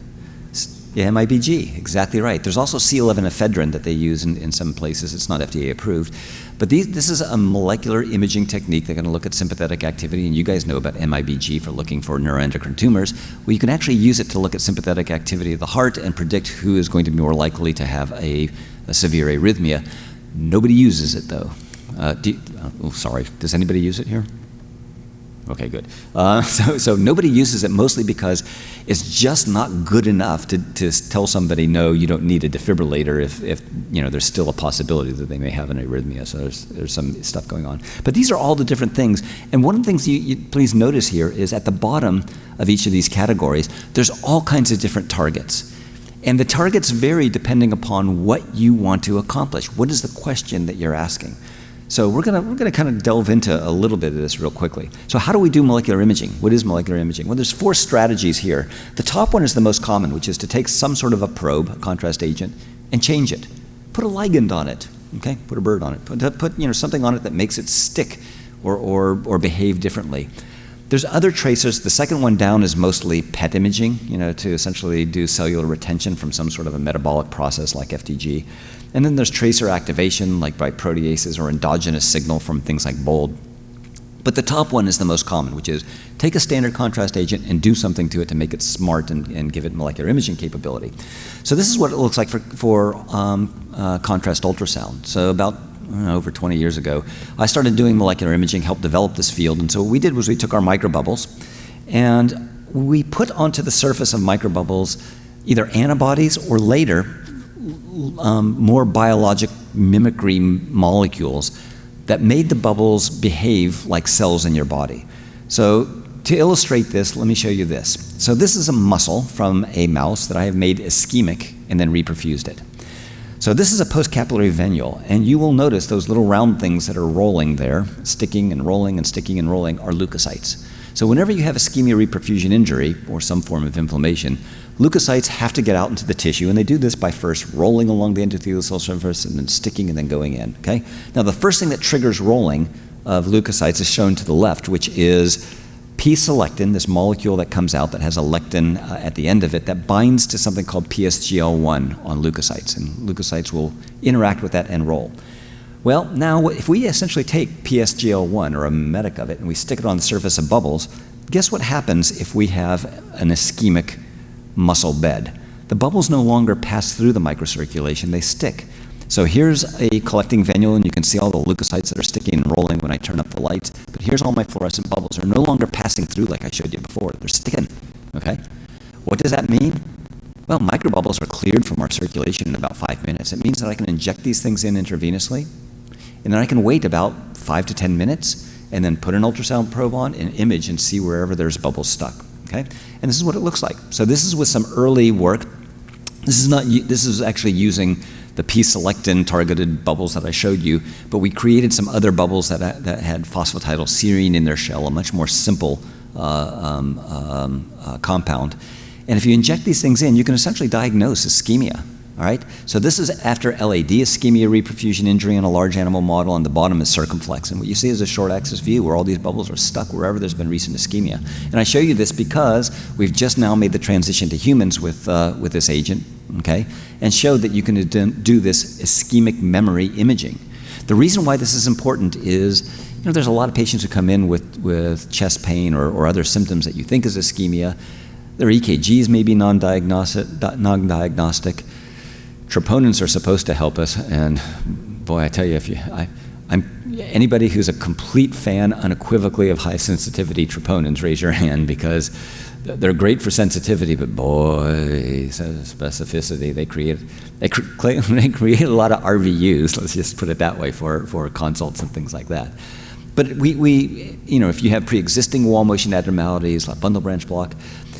Yeah, MIBG, exactly right. There's also C11 ephedrine that they use in some places. It's not FDA approved. But this is a molecular imaging technique. They're going to look at sympathetic activity, and you guys know about MIBG for looking for neuroendocrine tumors. Well, you can actually use it to look at sympathetic activity of the heart and predict who is going to be more likely to have a severe arrhythmia. Nobody uses it, though. Sorry, does anybody use it here? Okay, good. So nobody uses it mostly because it's just not good enough to tell somebody, no, you don't need a defibrillator if there's still a possibility that they may have an arrhythmia. So there's some stuff going on. But these are all the different things. And one of the things you please notice here is at the bottom of each of these categories, there's all kinds of different targets. And the targets vary depending upon what you want to accomplish. What is the question that you're asking? So we're gonna kind of delve into a little bit of this real quickly. So how do we do molecular imaging? What is molecular imaging? Well, there's 4 strategies here. The top one is the most common, which is to take some sort of a probe, a contrast agent, and change it. Put a ligand on it, okay? Put a bird on it. Put something on it that makes it stick or behave differently. There's other tracers. The second one down is mostly PET imaging, to essentially do cellular retention from some sort of a metabolic process like FDG. And then there's tracer activation, like by proteases or endogenous signal from things like BOLD. But the top one is the most common, which is take a standard contrast agent and do something to it to make it smart and give it molecular imaging capability. So this is what it looks like for contrast ultrasound. So about over 20 years ago, I started doing molecular imaging, helped develop this field. And so what we did was we took our microbubbles and we put onto the surface of microbubbles either antibodies or later more biologic mimicry molecules that made the bubbles behave like cells in your body. So to illustrate this, let me show you this. So this is a muscle from a mouse that I have made ischemic and then reperfused it. So this is a postcapillary venule, and you will notice those little round things that are rolling there, sticking and rolling and sticking and rolling, are leukocytes. So whenever you have ischemia reperfusion injury or some form of inflammation, leukocytes have to get out into the tissue, and they do this by first rolling along the endothelial cell surface and then sticking and then going in, okay? Now the first thing that triggers rolling of leukocytes is shown to the left, which is P-selectin, this molecule that comes out that has a lectin at the end of it that binds to something called PSGL1 on leukocytes, and leukocytes will interact with that and roll. Well, now if we essentially take PSGL1 or a mimetic of it and we stick it on the surface of bubbles, guess what happens if we have an ischemic muscle bed? The bubbles no longer pass through the microcirculation, they stick. So here's a collecting venule, and you can see all the leukocytes that are sticking and rolling when I turn up the lights. But here's all my fluorescent bubbles. They're no longer passing through like I showed you before. They're sticking, okay? What does that mean? Well, microbubbles are cleared from our circulation in about 5 minutes. It means that I can inject these things in intravenously, and then I can wait about 5 to 10 minutes and then put an ultrasound probe on and image and see wherever there's bubbles stuck, okay? And this is what it looks like. So this is with some early work. This is actually using the P-selectin targeted bubbles that I showed you, but we created some other bubbles that had phosphatidylserine in their shell, a much more simple compound. And if you inject these things in, you can essentially diagnose ischemia, all right? So this is after LAD, ischemia reperfusion injury in a large animal model, and the bottom is circumflex. And what you see is a short axis view where all these bubbles are stuck wherever there's been recent ischemia. And I show you this because we've just now made the transition to humans with this agent, okay? And showed that you can do this ischemic memory imaging. The reason why this is important is, there's a lot of patients who come in with chest pain or other symptoms that you think is ischemia. Their EKGs may be non-diagnostic. Troponins are supposed to help us, and boy, I tell you, anybody who's a complete fan unequivocally of high sensitivity troponins, raise your hand, because they're great for sensitivity, but boy, specificity, they create a lot of RVUs, let's just put it that way, for consults and things like that. But if you have pre-existing wall motion abnormalities, like bundle branch block,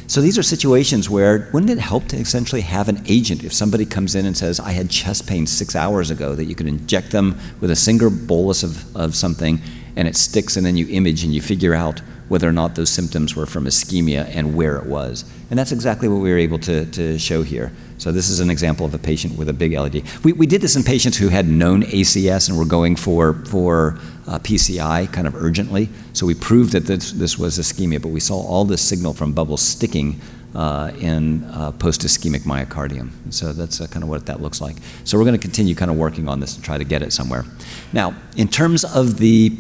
so these are situations where, wouldn't it help to essentially have an agent if somebody comes in and says, I had chest pain 6 hours ago, that you can inject them with a single bolus of something and it sticks, and then you image and you figure out whether or not those symptoms were from ischemia and where it was. And that's exactly what we were able to show here. So this is an example of a patient with a big LAD. We did this in patients who had known ACS and were going for PCI kind of urgently. So we proved that this was ischemia, but we saw all this signal from bubbles sticking in post-ischemic myocardium. And so that's kind of what that looks like. So we're going to continue kind of working on this and try to get it somewhere. Now, in terms of the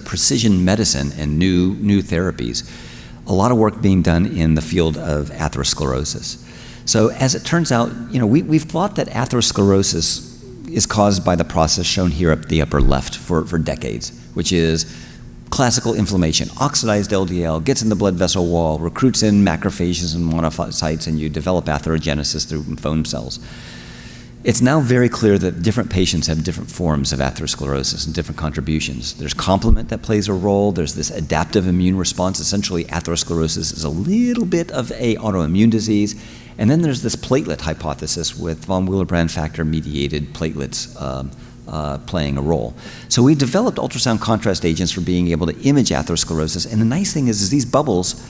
precision medicine and new therapies, a lot of work being done in the field of atherosclerosis. So as it turns out, we've thought that atherosclerosis is caused by the process shown here up the upper left for decades, which is classical inflammation. Oxidized LDL gets in the blood vessel wall, recruits in macrophages and monocytes, and you develop atherogenesis through foam cells. It's now very clear that different patients have different forms of atherosclerosis and different contributions. There's complement that plays a role. There's this adaptive immune response. Essentially, atherosclerosis is a little bit of an autoimmune disease. And then there's this platelet hypothesis with von Willebrand factor-mediated platelets playing a role. So we've developed ultrasound contrast agents for being able to image atherosclerosis. And the nice thing is these bubbles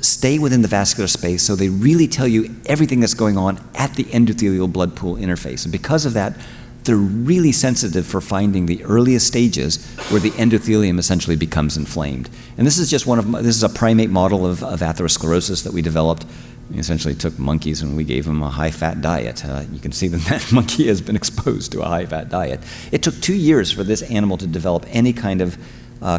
stay within the vascular space, so they really tell you everything that's going on at the endothelial blood pool interface. And because of that, they're really sensitive for finding the earliest stages where the endothelium essentially becomes inflamed. And this is just this is a primate model of atherosclerosis that we developed. We essentially took monkeys and we gave them a high-fat diet. You can see that monkey has been exposed to a high-fat diet. It took 2 years for this animal to develop any kind of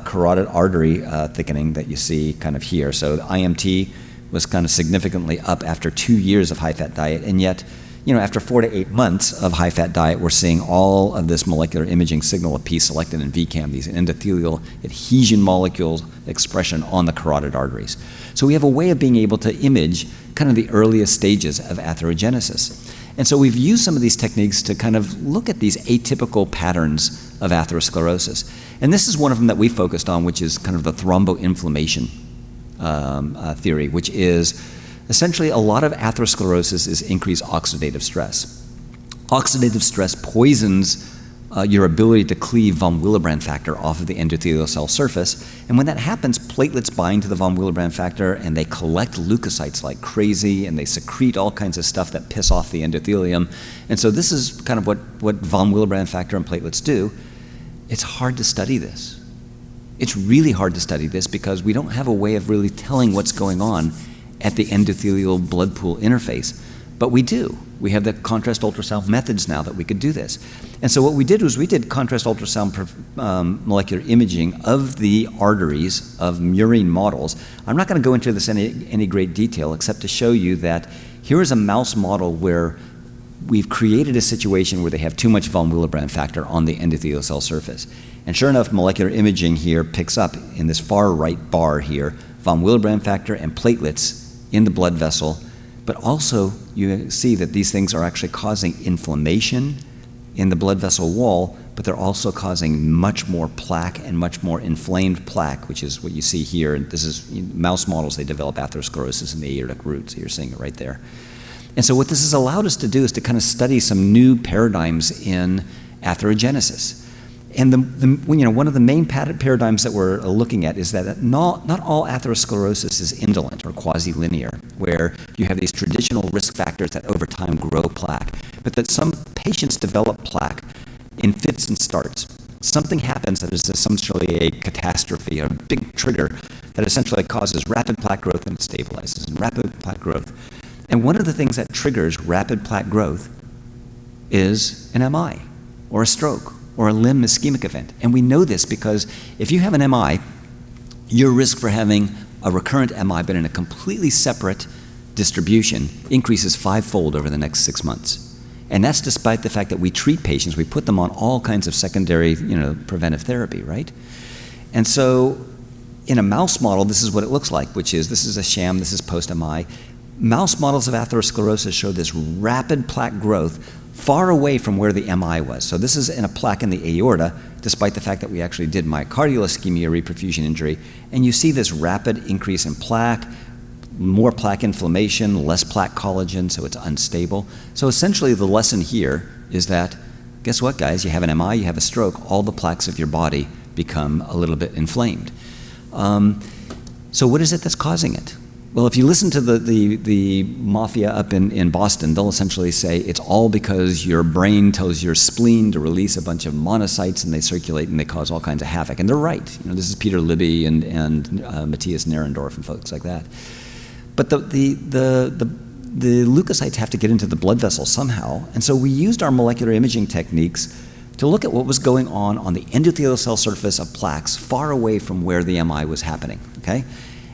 carotid artery thickening that you see kind of here. So the IMT was kind of significantly up after 2 years of high-fat diet, and yet, after 4 to 8 months of high-fat diet, we're seeing all of this molecular imaging signal of P-selectin and VCAM, these endothelial adhesion molecules expression on the carotid arteries. So we have a way of being able to image kind of the earliest stages of atherogenesis. And so we've used some of these techniques to kind of look at these atypical patterns of atherosclerosis. And this is one of them that we focused on, which is kind of the thromboinflammation theory, which is essentially a lot of atherosclerosis is increased oxidative stress. Oxidative stress poisons your ability to cleave von Willebrand factor off of the endothelial cell surface. And when that happens, platelets bind to the von Willebrand factor and they collect leukocytes like crazy, and they secrete all kinds of stuff that piss off the endothelium. And so this is kind of what von Willebrand factor and platelets do. It's hard to study this. It's really hard to study this because we don't have a way of really telling what's going on at the endothelial blood pool interface. But we do. We have the contrast ultrasound methods now that we could do this. And so what we did was we did contrast ultrasound molecular imaging of the arteries of murine models. I'm not going to go into this in any great detail except to show you that here is a mouse model where we've created a situation where they have too much von Willebrand factor on the endothelial cell surface. And sure enough, molecular imaging here picks up in this far right bar here, von Willebrand factor and platelets in the blood vessel. But also, you see that these things are actually causing inflammation in the blood vessel wall, but they're also causing much more plaque and much more inflamed plaque, which is what you see here. And this is mouse models, they develop atherosclerosis in the aortic root, so you're seeing it right there. And so what this has allowed us to do is to kind of study some new paradigms in atherogenesis. And one of the main paradigms that we're looking at is that not all atherosclerosis is indolent or quasi-linear, where you have these traditional risk factors that over time grow plaque, but that some patients develop plaque in fits and starts. Something happens that is essentially a catastrophe, a big trigger that essentially causes rapid plaque growth and it stabilizes, and rapid plaque growth. And one of the things that triggers rapid plaque growth is an MI or a stroke or a limb ischemic event. And we know this because if you have an MI, your risk for having a recurrent MI but in a completely separate distribution increases 5-fold over the next 6 months. And that's despite the fact that we treat patients, we put them on all kinds of secondary, preventive therapy, right? And so in a mouse model, this is what it looks like, which is, this is a sham, this is post-MI. Mouse models of atherosclerosis show this rapid plaque growth far away from where the MI was. So this is in a plaque in the aorta, despite the fact that we actually did myocardial ischemia reperfusion injury. And you see this rapid increase in plaque, more plaque inflammation, less plaque collagen, so it's unstable. So essentially the lesson here is that, guess what guys, you have an MI, you have a stroke, all the plaques of your body become a little bit inflamed. So what is it that's causing it? Well, if you listen to the mafia up in Boston, they'll essentially say it's all because your brain tells your spleen to release a bunch of monocytes, and they circulate and they cause all kinds of havoc. And they're right. This is Peter Libby and Matthias Nerendorf and folks like that. But the leukocytes have to get into the blood vessel somehow, and so we used our molecular imaging techniques to look at what was going on the endothelial cell surface of plaques far away from where the MI was happening, okay?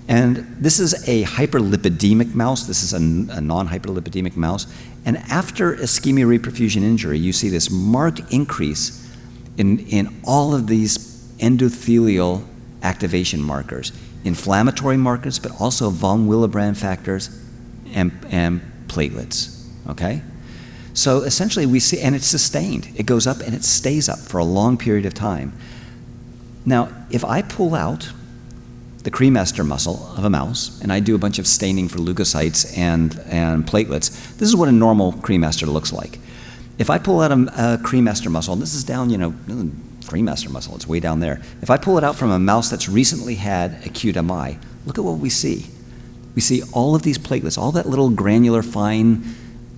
And this is a hyperlipidemic mouse. This is a non-hyperlipidemic mouse. And after ischemia reperfusion injury, you see this marked increase in all of these endothelial activation markers, inflammatory markers, but also von Willebrand factors and platelets, okay? So essentially we see, and it's sustained. It goes up and it stays up for a long period of time. Now, if I pull out the cremaster muscle of a mouse, and I do a bunch of staining for leukocytes and platelets, this is what a normal cremaster looks like. If I pull out a cremaster muscle, and this is down, cremaster muscle, it's way down there. If I pull it out from a mouse that's recently had acute MI, look at what we see. We see all of these platelets, all that little granular, fine,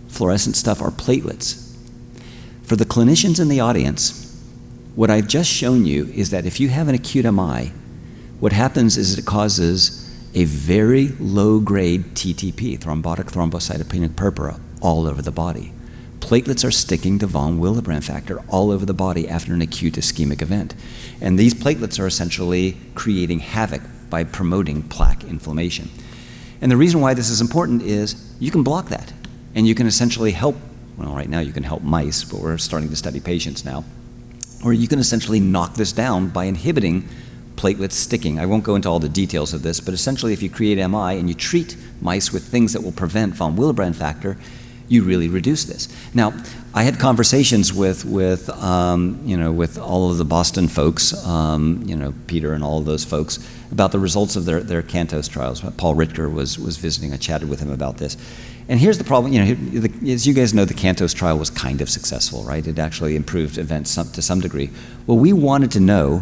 fluorescent stuff are platelets. For the clinicians in the audience, what I've just shown you is that if you have an acute MI, what happens is it causes a very low-grade TTP, thrombotic thrombocytopenic purpura, all over the body. Platelets are sticking to von Willebrand factor all over the body after an acute ischemic event. And these platelets are essentially creating havoc by promoting plaque inflammation. And the reason why this is important is you can block that. And you can essentially help, well, right now you can help mice, but we're starting to study patients now, or you can essentially knock this down by inhibiting platelets sticking. I won't go into all the details of this, but essentially if you create MI and you treat mice with things that will prevent von Willebrand factor, you really reduce this. Now, I had conversations with all of the Boston folks, Peter and all of those folks, about the results of their CANTOS trials. Paul Ritker was visiting. I chatted with him about this. And here's the problem, as you guys know, the CANTOS trial was kind of successful, right? It actually improved events to some degree. Well, we wanted to know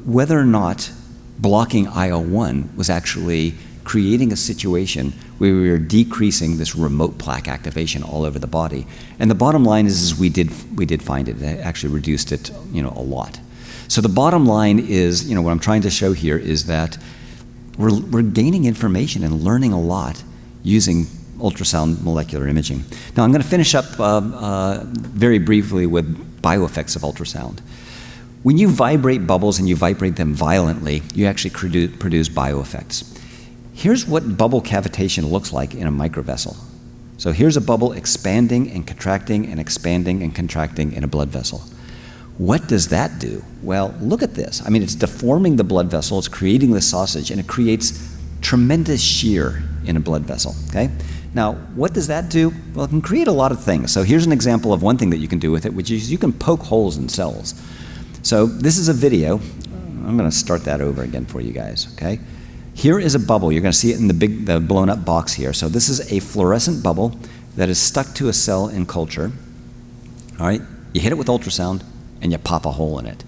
whether or not blocking IL-1 was actually creating a situation where we were decreasing this remote plaque activation all over the body. And the bottom line is we did find it. It actually reduced it, a lot. So the bottom line is, what I'm trying to show here is that we're gaining information and learning a lot using ultrasound molecular imaging. Now I'm going to finish up very briefly with bioeffects of ultrasound. When you vibrate bubbles and you vibrate them violently, you actually produce bioeffects. Here's what bubble cavitation looks like in a microvessel. So here's a bubble expanding and contracting and expanding and contracting in a blood vessel. What does that do? Well, look at this. I mean, it's deforming the blood vessel, it's creating this sausage, and it creates tremendous shear in a blood vessel, okay? Now, what does that do? Well, it can create a lot of things. So here's an example of one thing that you can do with it, which is you can poke holes in cells. So this is a video. I'm going to start that over again for you guys, okay? Here is a bubble. You're going to see it in the blown up box here. So this is a fluorescent bubble that is stuck to a cell in culture. All right? You hit it with ultrasound and you pop a hole in it.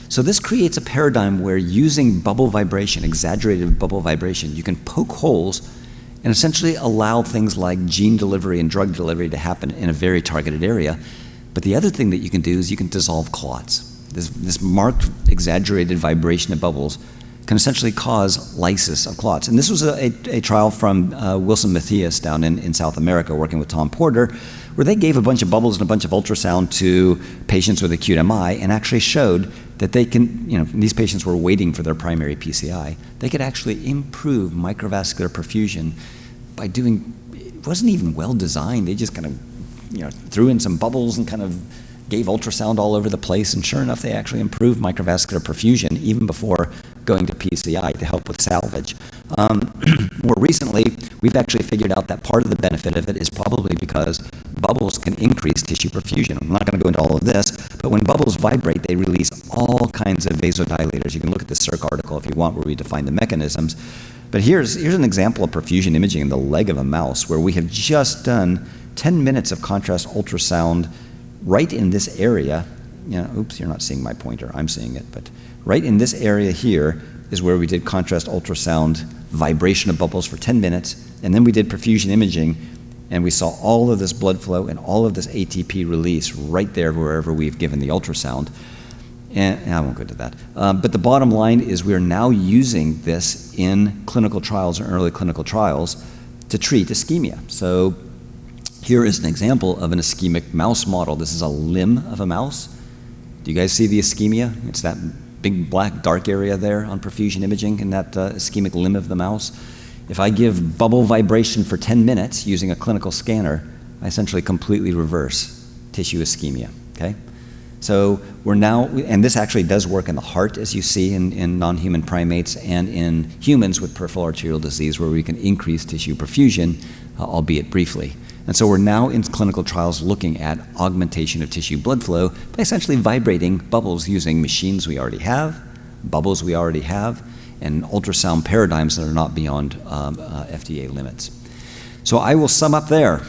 So this creates a paradigm where using bubble vibration, exaggerated bubble vibration, you can poke holes and essentially allow things like gene delivery and drug delivery to happen in a very targeted area. But the other thing that you can do is you can dissolve clots. This marked exaggerated vibration of bubbles can essentially cause lysis of clots. And this was a trial from Wilson Matthias down in South America working with Tom Porter, where they gave a bunch of bubbles and a bunch of ultrasound to patients with acute MI and actually showed that they can, these patients were waiting for their primary PCI, they could actually improve microvascular perfusion by doing, it wasn't even well designed, they just kind of threw in some bubbles and kind of gave ultrasound all over the place, and sure enough, they actually improved microvascular perfusion even before going to PCI to help with salvage. More recently, we've actually figured out that part of the benefit of it is probably because bubbles can increase tissue perfusion. I'm not going to go into all of this, but when bubbles vibrate, they release all kinds of vasodilators. You can look at the Circ article if you want, where we define the mechanisms. But here's an example of perfusion imaging in the leg of a mouse, where we have just done 10 minutes of contrast ultrasound right in this area. Oops, you're not seeing my pointer, I'm seeing it, but right in this area here, is where we did contrast ultrasound, vibration of bubbles for 10 minutes, and then we did perfusion imaging, and we saw all of this blood flow and all of this ATP release right there wherever we've given the ultrasound. And I won't go into that. But the bottom line is we are now using this in clinical trials and early clinical trials to treat ischemia. So here is an example of an ischemic mouse model. This is a limb of a mouse. Do you guys see the ischemia? It's that big black dark area there on perfusion imaging in that ischemic limb of the mouse. If I give bubble vibration for 10 minutes using a clinical scanner, I essentially completely reverse tissue ischemia, okay? So we're now, and this actually does work in the heart, as you see in non-human primates and in humans with peripheral arterial disease, where we can increase tissue perfusion, albeit briefly. And so we're now in clinical trials looking at augmentation of tissue blood flow by essentially vibrating bubbles using machines we already have, bubbles we already have, and ultrasound paradigms that are not beyond FDA limits. So I will sum up there.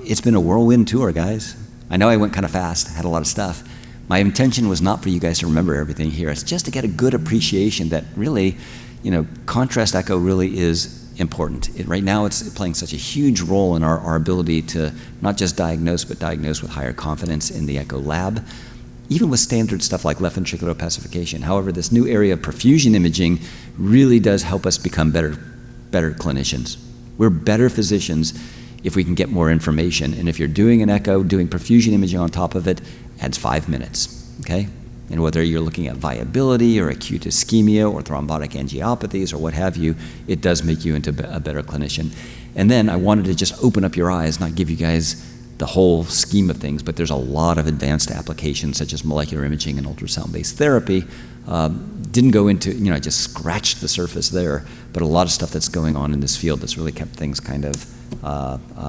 It's been a whirlwind tour, guys. I know I went kind of fast, had a lot of stuff. My intention was not for you guys to remember everything here. It's just to get a good appreciation that really, contrast echo really is important. Right now it's playing such a huge role in our ability to not just diagnose, but diagnose with higher confidence in the echo lab, even with standard stuff like left ventricular opacification. However, this new area of perfusion imaging really does help us become better clinicians. We're better physicians if we can get more information. And if you're doing an echo, doing perfusion imaging on top of it, adds 5 minutes, okay? And whether you're looking at viability or acute ischemia or thrombotic angiopathies or what have you, it does make you into a better clinician. And then I wanted to just open up your eyes, not give you guys the whole scheme of things, but there's a lot of advanced applications such as molecular imaging and ultrasound-based therapy. Didn't go into, I just scratched the surface there, but a lot of stuff that's going on in this field that's really kept things kind of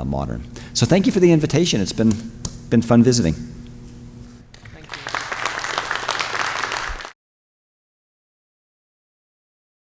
modern. So thank you for the invitation. It's been fun visiting.